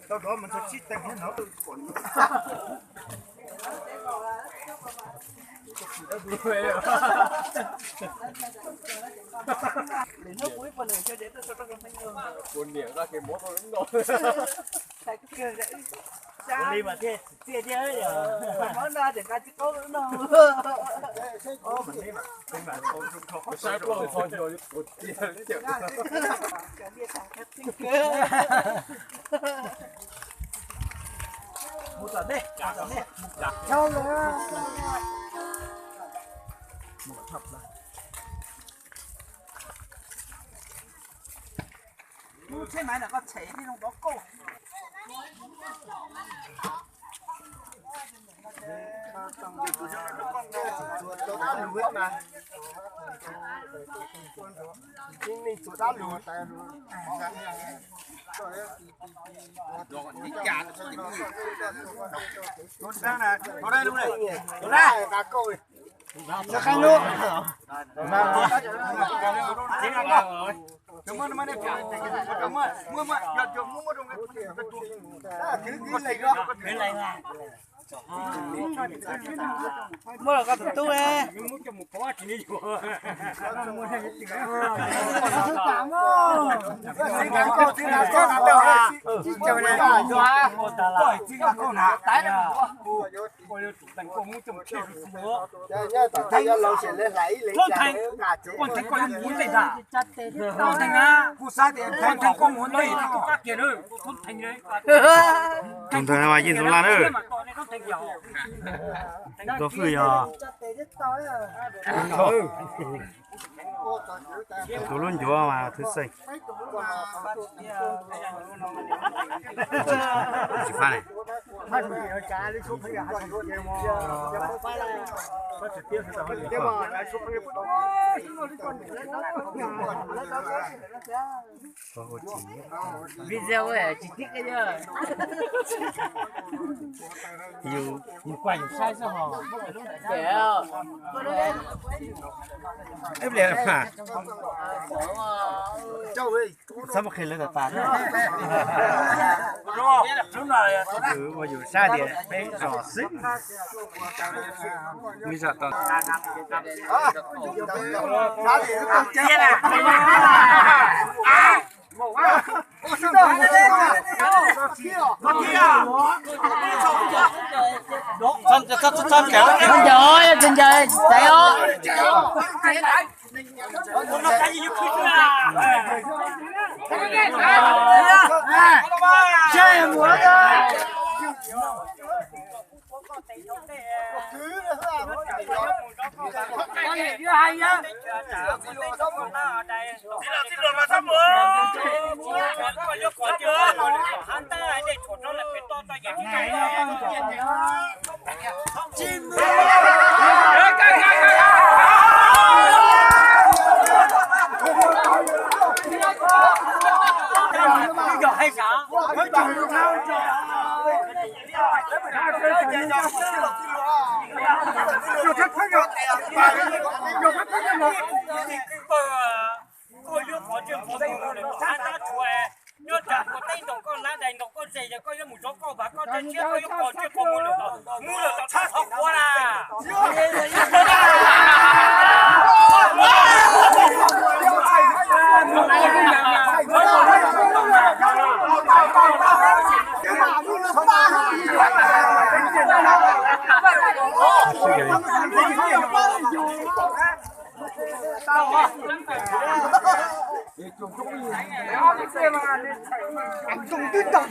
sau đó mình sẽ xịt tay nó tự cuộn. Đến lúc cuối phần này cho đến tôi cho thanh hương. Buồn điểm ra cái mốt nó đúng rồi. Thầy cứ kêu vậy. Đi mà thế ấy giờ. Món ra để ca chứ có nữa đâu. Ô mình đi mà. Mình mà con trung không. Sai rồi thôi rồi. Một tia lấy chịu. Cái bia thằng khép tinh Một lần đi. Một lần đi. Cho nữa. Một thập là. Thế này là có chảy đi trong đó cô. Nó đây luôn này. Nó đây. Nó khăn luôn. Cảm ơn mấy em. Cảm ơn. Mua đồng cái này ra. Mua là con tụi tôi nè. Muốn cho một có chỉ đi của. Cảm ơn. Xin cảm ơn xin làm cho làm được à. Chào này. Rồi xin cảm ơn hả? Tái này. Coi thành công muốn cho một chiếc nữa. Thấy lâu sẽ lên lấy Con thành con muốn lấy ra. Con thành á. Phụ sa thì Con thành con muốn lấy thì các kia nữa. Con thành đấy. Thường thường là nhìn xuống lan ơi. Có phơi à. Thôi. Tôi luôn chúa mà thứ xây. Chỉ pha này. Video ấy chỉ thích cái nhá. Yêu Nhìn quay sai sao hả? Kiểu. em liền mà. Châu ơi. Sao mà khi lên tạt. Đúng rồi. Ừ mà dù xa thì bé rõ xích. Như giờ tao. Chia nè. Chân kéo. Chân trời, chạy ơi. Nó cái gì như khi à? Chơi muốn rồi. Con này chưa hay nhá. Xin lỗi mà sắp mưa. Có vô có chưa? Hắn ta lại để chuột nó là phải to to vậy chứ. Chim. Giờ hay sao? Coi nước có chuyện có để ta ta chùa nhớ chặt có tay đồng con lá đầy đồng con dày rồi coi một số con bà con tay chia coi có chuyện có mua được tao học qua là Tao à.